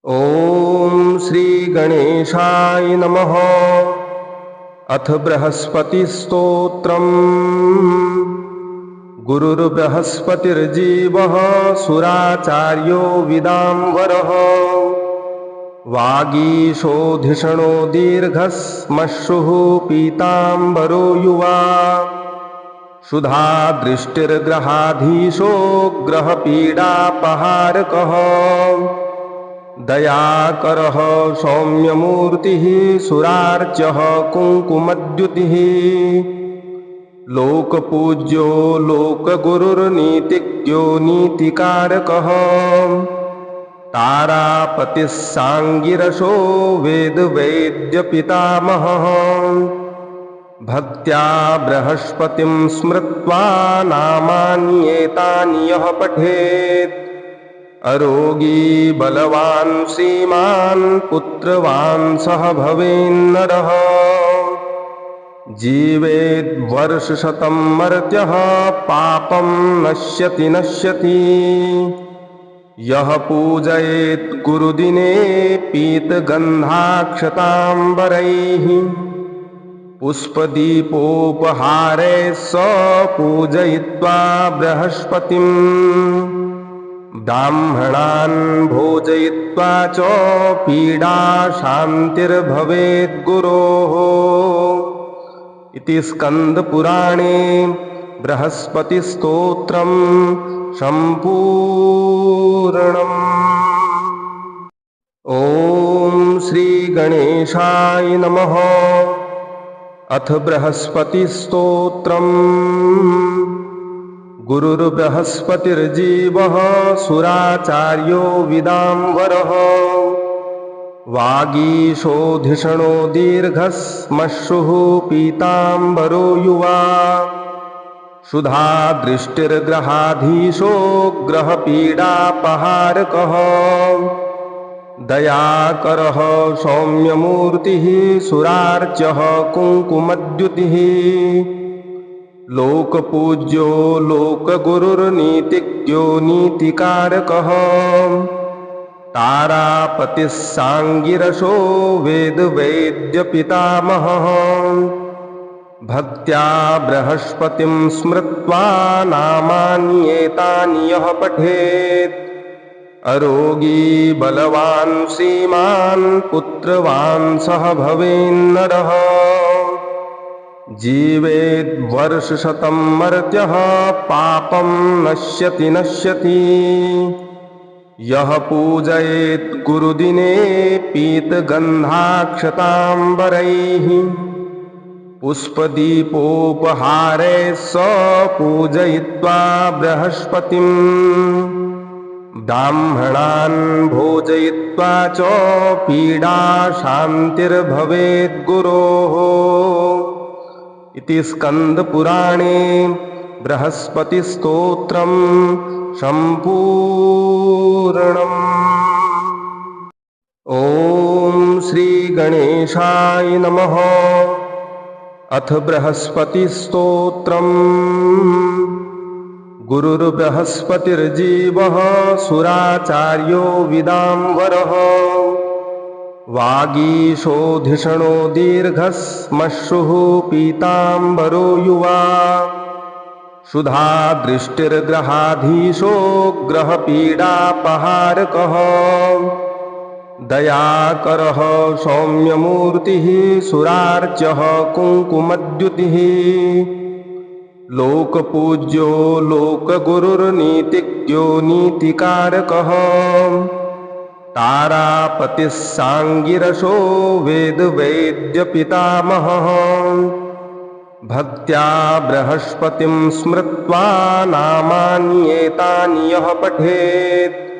ॐ श्री गणेशाय नमः। अथ बृहस्पतिस्तोत्रम्। गुरुर्बृहस्पतिर्जीवः सुराचार्यो विदाम्बरः। वागीशोधिषणो दीर्घश्मश्रुः पीताम्बरो युवा। शुधा दृष्टिर्ग्रहाधीशो ग्रहपीडापहारकः। दयाकरः सौम्यमूर्तिः सुरार्चः कुङ्कुमद्युतिः। लोकपूज्यो लोकगुरुर्नीतिज्ञो नीतिकारकः। तारापतिः साङ्गिरसो वेदवैद्यपितामहः। भक्त्या बृहस्पतिं स्मृत्वा नामान्येतानि यः पठेत्। अरोगी बलवान् श्रीमान् पुत्रवान् सह भवेन्नरः। जीवेद् वर्षशतं मर्त्यः पापं नश्यति नश्यति। यः पूजयेत् गुरुदिने पीतगन्धाक्षताम्बरैः। पुष्पदीपोपहारैः स पूजयित्वा बृहस्पतिम्। ब्राह्मणान् भोजयित्वा च पीडा शान्तिर्भवेत् गुरोः। इति स्कन्दपुराणे बृहस्पतिस्तोत्रम् सम्पूर्णम्। ॐ श्री गणेशाय नमः। अथ बृहस्पतिस्तोत्रम्। गुरुर्बृहस्पतिर्जीवः सुराचार्यो विदाम्बरः। वागीशोधिषणो दीर्घश्मश्रुः पीताम्बरो युवा। शुधा दृष्टिर्ग्रहाधीशो ग्रहपीडापहारकः। दयाकरः सौम्यमूर्तिः सुरार्चः कुङ्कुमद्युतिः। लोकपूज्यो लोकगुरुर्नीतिज्ञो नीतिकारकः। तारापतिः साङ्गिरसो वेदवैद्यपितामहः। भक्त्या बृहस्पतिं स्मृत्वा नामान्येतानि यः पठेत्। अरोगी बलवान् श्रीमान् पुत्रवान् सह भवेन्नरः। जीवेद् वर्षशतं मर्त्यः पापं नश्यति नश्यति। यः पूजयेत् गुरुदिने पीतगन्धाक्षताम्बरैः। पुष्पदीपोपहारैः स पूजयित्वा बृहस्पतिम्। ब्राह्मणान् भोजयित्वा च पीडा शान्तिर्भवेत् गुरोः। इति स्कन्दपुराणे बृहस्पतिस्तोत्रम् सम्पूर्णम्। ॐ श्री गणेशाय नमः। अथ बृहस्पतिस्तोत्रम्। गुरुर्बृहस्पतिर्जीवः सुराचार्यो विदाम्बरः। वागीशोधिषणो दीर्घश्मश्रुः पीताम्बरो युवा। शुधा दृष्टिर्ग्रहाधीशो ग्रहपीडापहारकः। दयाकरः सौम्यमूर्तिः सुरार्चः कुङ्कुमद्युतिः। लोकपूज्यो लोकगुरुर्नीतिज्ञो नीतिकारकः। तारापतिः साङ्गिरसो वेदवैद्यपितामहः। भक्त्या बृहस्पतिं स्मृत्वा नामान्येतानि यः पठेत्।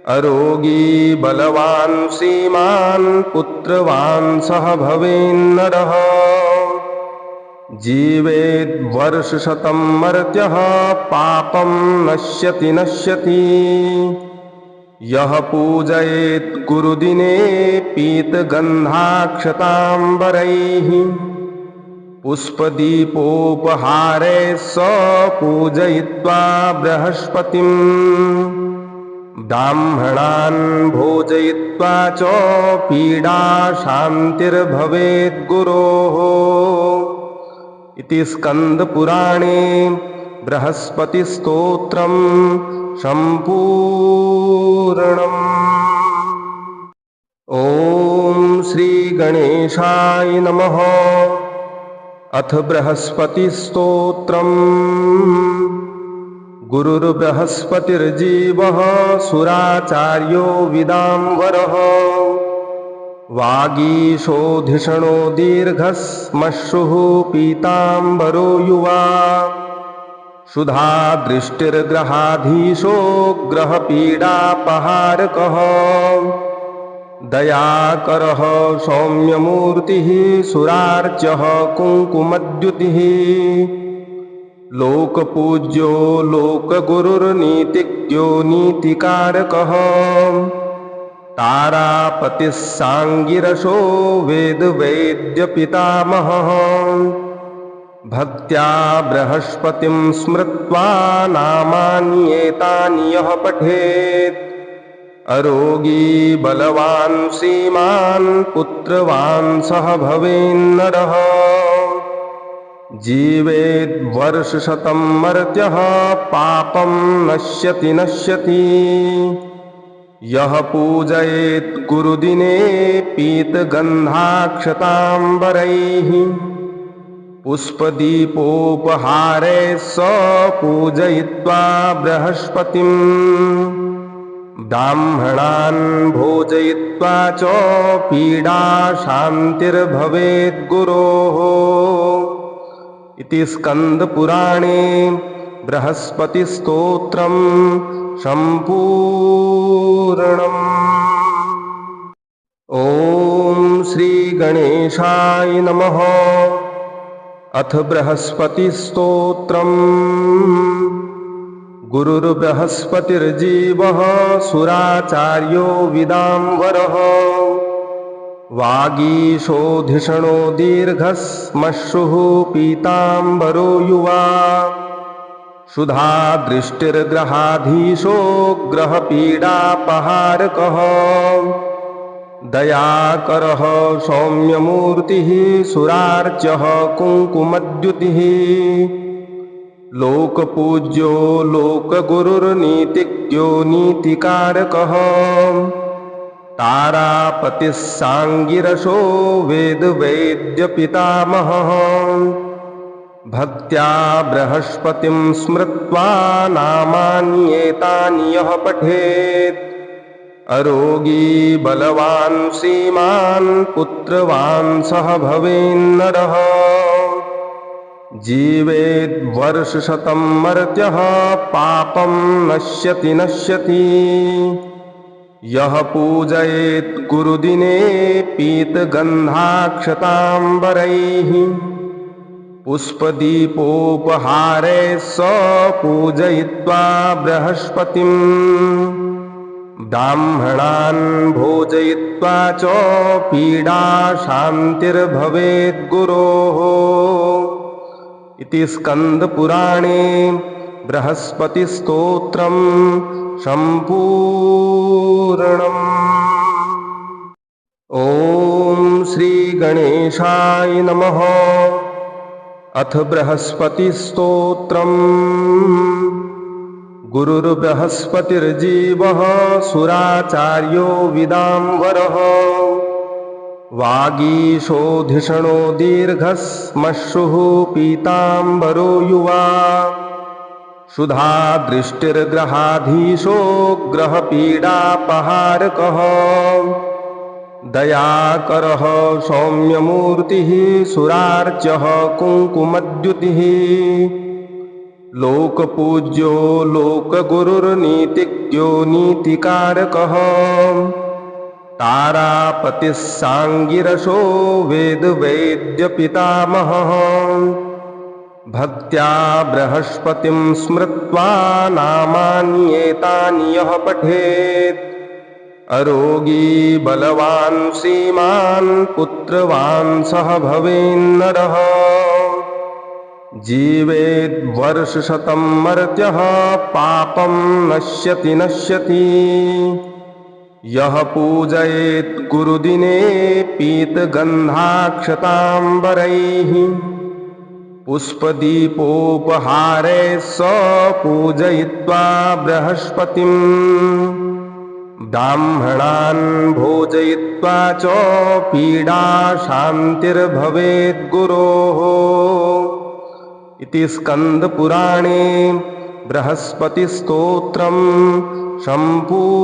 अरोगी बलवान् श्रीमान् पुत्रवान् सह भवेन्नरः। जीवेद् वर्षशतं मर्त्यः पापं नश्यति नश्यति। यः पूजयेत् गुरुदिने पीतगन्धाक्षताम्बरैः। पुष्पदीपोपहारैः स पूजयित्वा बृहस्पतिम्। ब्राह्मणान् भोजयित्वा च पीडा शान्तिर्भवेत् गुरोः। इति स्कन्दपुराणे बृहस्पतिस्तोत्रम् सम्पूर्णम्। ॐ श्रीगणेशाय नमः। अथ बृहस्पतिस्तोत्रम्। गुरुर्बृहस्पतिर्जीवः सुराचार्यो विदाम्बरः। वागीशोधिषणो दीर्घश्मश्रुः पीताम्बरो युवा। शुधा दृष्टिर्ग्रहाधीशो ग्रहपीडापहारकः। दयाकरः सौम्यमूर्तिः सुरार्चः कुङ्कुमद्युतिः। लोकपूज्यो लोकगुरुर्नीतिज्ञो नीतिकारकः। तारापतिः साङ्गिरसो वेदवैद्यपितामहः। भक्त्या बृहस्पतिं स्मृत्वा नामानि एतानि यः पठेत्। अरोगी बलवान् श्रीमान् पुत्रवान् सह भवेन्नरः। जीवेद् वर्षशतं मर्त्यः पापं नश्यति नश्यति। यः पूजयेत् गुरुदिने पीतगन्धाक्षताम्बरैः। पुष्पदीपोपहारैः स पूजयित्वा बृहस्पतिम्। ब्राह्मणान् भोजयित्वा च पीडा शान्तिर्भवेत् गुरोः। इति स्कन्दपुराणे बृहस्पतिस्तोत्रम् सम्पूर्णम्। ॐ श्रीगणेशाय नमः। अथ बृहस्पतिस्तोत्रम्। गुरुर्बृहस्पतिर्जीवः सुराचार्यो विदाम्बरः। वागीशोधिषणो दीर्घश्मश्रुः पीताम्बरो युवा। शुधा दृष्टिर्ग्रहाधीशो ग्रहपीडापहारकः। दयाकरः सौम्यमूर्तिः सुरार्चः कुङ्कुमद्युतिः। लोकपूज्यो लोकगुरुर्नीतिज्ञो नीतिकारकः। तारापतिः साङ्गिरसो वेदवैद्यपितामहः। भक्त्या बृहस्पतिं स्मृत्वा नामानि एतानि यः पठेत्। अरोगी बलवान् श्रीमान् पुत्रवान् सह भवेन्नरः। जीवेद् वर्षशतं मर्त्यः पापं नश्यति नश्यति। यः पूजयेत् गुरुदिने पीतगन्धाक्षताम्बरैः। पुष्पदीपोपहारैः स पूजयित्वा बृहस्पतिम्। ब्राह्मणान् भोजयित्वा च पीडा शान्तिर्भवेत् गुरोः। इति स्कन्दपुराणे बृहस्पतिस्तोत्रम् सम्पूर्णम्। ॐ श्रीगणेशाय नमः। अथ बृहस्पतिस्तोत्रम्। गुरुर्बृहस्पतिर्जीवः सुराचार्यो विदाम्बरः। वागीशोधिषणो दीर्घश्मश्रुः पीताम्बरो युवा। शुधा दृष्टिर्ग्रहाधीशो ग्रहपीडापहारकः। दयाकरः सौम्यमूर्तिः सुरार्चः कुङ्कुमद्युतिः। लोकपूज्यो लोकगुरुर्नीतिज्ञो नीतिकारकः। तारापतिः साङ्गिरसो वेदवैद्यपितामहः। भक्त्या बृहस्पतिं स्मृत्वा नामानि एतानि यः पठेत्। अरोगी बलवान् श्रीमान् पुत्रवान् सह भवेन्नरः। जीवेद्वर्षशतं मर्त्यः पापं नश्यति नश्यति। यः पूजयेत् गुरुदिने पीतगन्धाक्षताम्बरैः पुष्पदीपोपहारैः स पूजयित्वा बृहस्पतिम् ब्राह्मणान् भोजयित्वा च पीडा शान्तिर्भवेत् गुरोः। इति स्कन्दपुराणे बृहस्पतिस्तोत्रम् सम्पूर्णम्।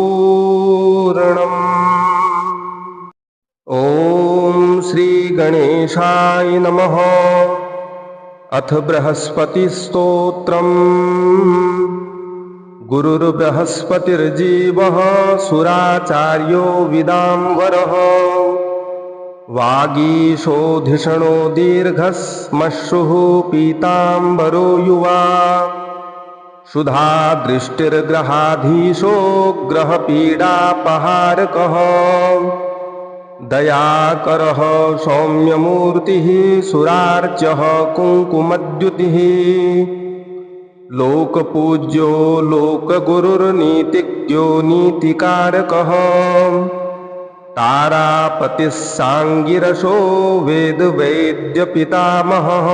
ॐ श्रीगणेशाय नमः। अथ बृहस्पतिस्तोत्रम्। गुरुर्बृहस्पतिर्जीवः सुराचार्यो विदाम्बरः वागीशोधिषणो दीर्घश्मश्रुः पीताम्बरो युवा सुधा दृष्टिर्ग्रहाधीशो ग्रहपीडापहारकः दयाकरः सौम्यमूर्तिः सुरार्चः कुङ्कुमद्युतिः लोकपूज्यो लोकगुरुर्नीतिज्ञो नीतिकारकः तारापतिः साङ्गिरसो वेदवैद्यपितामहः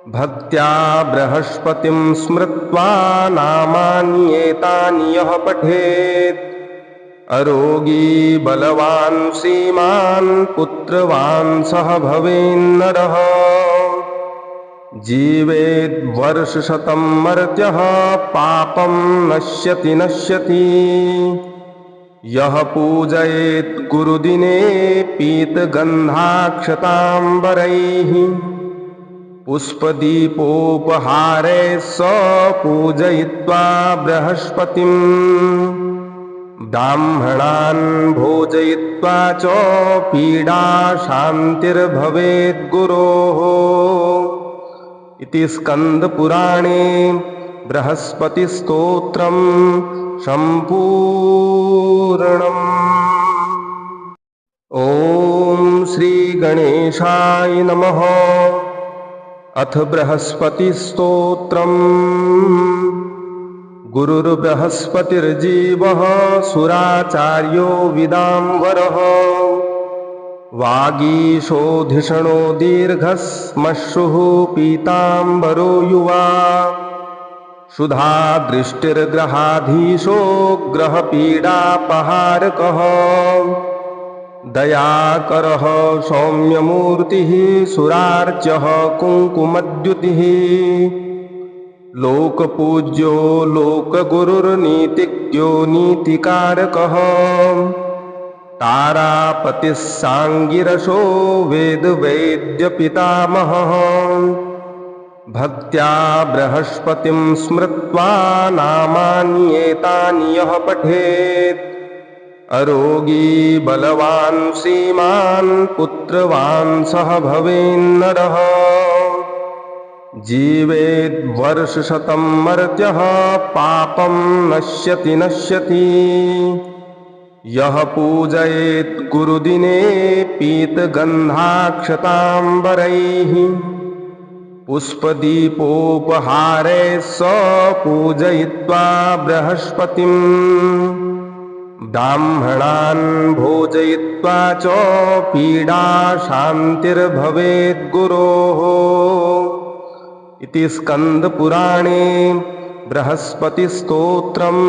भक्त्या बृहस्पतिं स्मृत्वा नामान्येतानि यः पठेत् अरोगी बलवान् श्रीमान् पुत्रवान् सह भवेन्नरः जीवेद्वर्षशतं मर्त्यः पापं नश्यति नश्यति। यः पूजयेत् गुरुदिने पीतगन्धाक्षताम्बरैः पुष्पदीपोपहारैः स पूजयित्वा बृहस्पतिम् ब्राह्मणान् भोजयित्वा च पीडा शान्तिर्भवेत् गुरोः। इति स्कन्दपुराणे बृहस्पतिस्तोत्रम् सम्पूर्णम्। ॐ श्रीगणेशाय नमः। अथ बृहस्पतिस्तोत्रम्। गुरुर्बृहस्पतिर्जीवः सुराचार्यो विदाम्बरः वागीशोधिषणो दीर्घश्मश्रुः पीताम्बरो युवा सुधा दृष्टिर्ग्रहाधीशो ग्रहपीडापहारकः दयाकरः सौम्यमूर्तिः सुरार्चः कुङ्कुमद्युतिः लोकपूज्यो लोकगुरुर्नीतिज्ञो नीतिकारकः तारापतिः साङ्गिरसो वेदवैद्यपितामहः भक्त्या बृहस्पतिं स्मृत्वा नामान्येतानि यः पठेत् अरोगी बलवान् श्रीमान् पुत्रवान् सह भवेन्नरः जीवेद्वर्षशतं मर्त्यः पापं नश्यति नश्यति। यः पूजयेत् गुरुदिने पीतगन्धाक्षताम्बरैः पुष्पदीपोपहारैः स पूजयित्वा बृहस्पतिम् ब्राह्मणान् भोजयित्वा च पीडा शान्तिर्भवेत् गुरोः। इति स्कन्दपुराणे बृहस्पतिस्तोत्रम्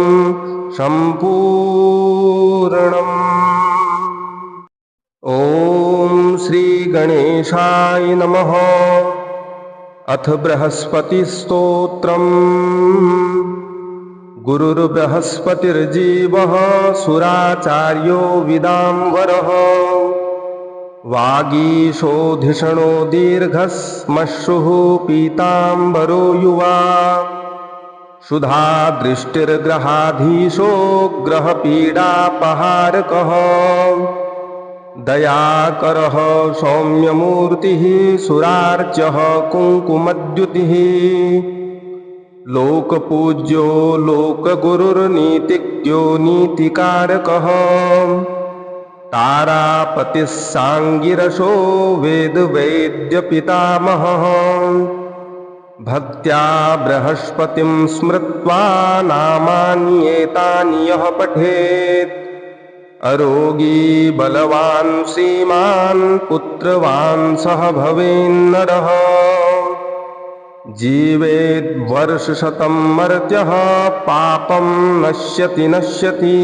सम्पूर्णम्। ॐ श्रीगणेशाय नमः। अथ बृहस्पतिस्तोत्रम्। गुरुर्बृहस्पतिर्जीवः सुराचार्यो विदाम्बरः वागीशोधिषणो दीर्घश्मश्रुः पीताम्बरो युवा सुधा दृष्टिर्ग्रहाधीशो ग्रहपीडापहारकः दयाकरः सौम्यमूर्तिः सुरार्चः कुङ्कुमद्युतिः लोकपूज्यो लोकगुरुर्नीतिज्ञो नीतिकारकः तारापतिः साङ्गिरसो वेदवैद्यपितामहः भक्त्या बृहस्पतिं स्मृत्वा नामानि एतानि यः पठेत् अरोगी बलवान् श्रीमान् पुत्रवान् सह भवेन्नरः जीवेद् वर्षशतं मर्त्यः पापं नश्यति नश्यति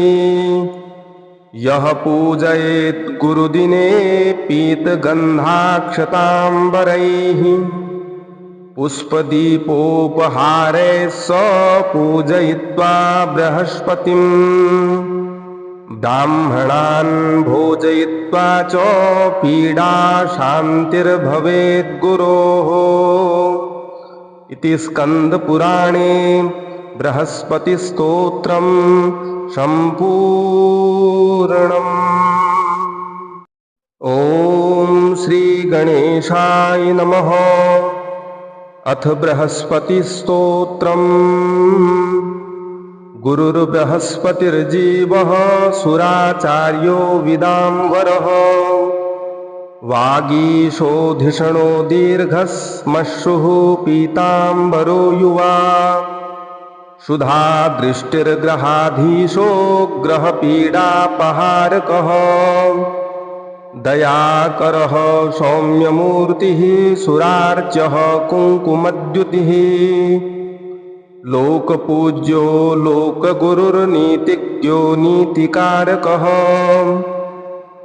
यः पूजयेत् गुरुदिने पीतगन्धाक्षताम्बरैः पुष्पदीपोपहारैः स पूजयित्वा बृहस्पतिम् ब्राह्मणान् भोजयित्वा च पीडा शान्तिर्भवेत् गुरोः इति स्कन्दपुराणे बृहस्पतिस्तोत्रम् सम्पूर्णम्। ॐ श्रीगणेशाय नमः। अथ बृहस्पतिस्तोत्रम्। गुरुर्बृहस्पतिर्जीवः सुराचार्यो विदाम्बरः वागीशोधिषणो दीर्घश्मश्रुः पीताम्बरो युवा सुधा दृष्टिर्ग्रहाधीशो ग्रहपीडापहारकः दयाकरः सौम्यमूर्तिः सुरार्चः कुङ्कुमद्युतिः लोकपूज्यो लोकगुरुर्नीतिज्ञो नीतिकारकः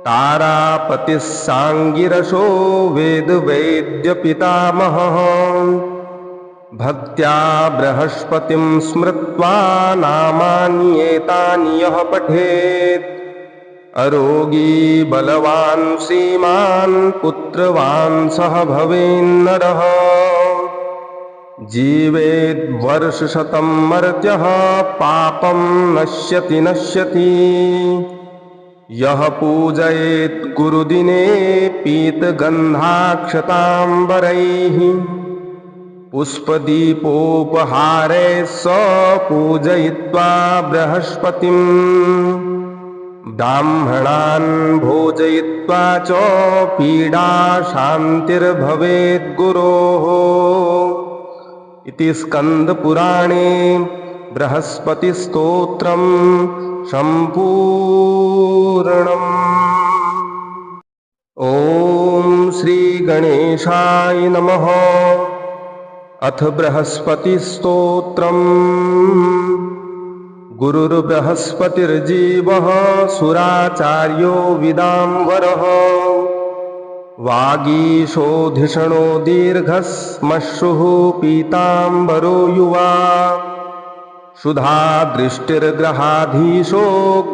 तारापतिः साङ्गिरसो वेदवैद्यपितामहः भक्त्या बृहस्पतिं स्मृत्वा नामानि एतानि यः पठेत् अरोगी बलवान् श्रीमान् पुत्रवान् सह भवेन्नरः जीवेद् वर्षशतं मर्त्यः पापं नश्यति नश्यति यः पूजयेत् गुरुदिने पीतगन्धाक्षताम्बरैः पुष्पदीपोपहारैः स पूजयित्वा बृहस्पतिम् ब्राह्मणान् भोजयित्वा च पीडा शान्तिर्भवेत् गुरोः इति स्कन्दपुराणे बृहस्पतिस्तोत्रम् सम्पूर्णम्। ॐ श्रीगणेशाय नमः। अथ बृहस्पतिस्तोत्रम्। गुरुर्बृहस्पतिर्जीवः सुराचार्यो विदाम्बरः वागीशोधिषणो दीर्घश्मश्रुः पीताम्बरो युवा सुधा दृष्टिर्ग्रहाधीशो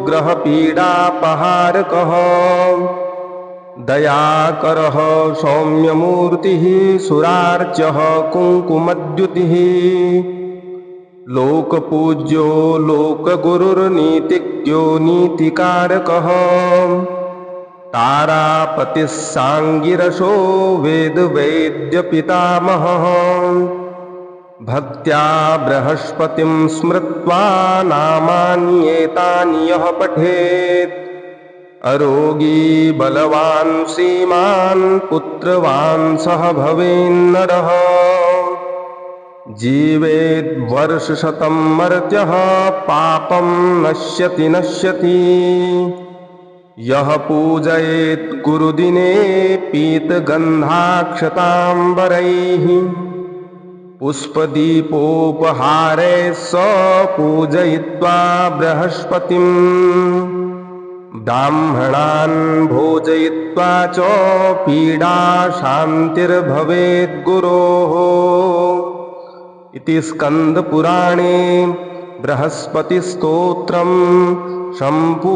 ग्रहपीडापहारकः दयाकरः सौम्यमूर्तिः सुरार्चः कुङ्कुमद्युतिः लोकपूज्यो लोकगुरुर्नीतिज्ञो नीतिकारकः तारापतिः साङ्गिरसो वेदवैद्यपितामहः भक्त्या बृहस्पतिं स्मृत्वा नामानि एतानि यः पठेत् अरोगी बलवान् श्रीमान् पुत्रवान् सह भवेन्नरः जीवेद् वर्षशतं मर्त्यः पापं नश्यति नश्यति यः पूजयेत् गुरुदिने पीतगन्धाक्षताम्बरैः पुष्पदीपोपहारैः स पूजयित्वा बृहस्पतिम् ब्राह्मणान् भोजयित्वा च पीडा शान्तिर्भवेत् गुरोः इति स्कन्दपुराणे बृहस्पतिस्तोत्रम् सम्पूर्णम्।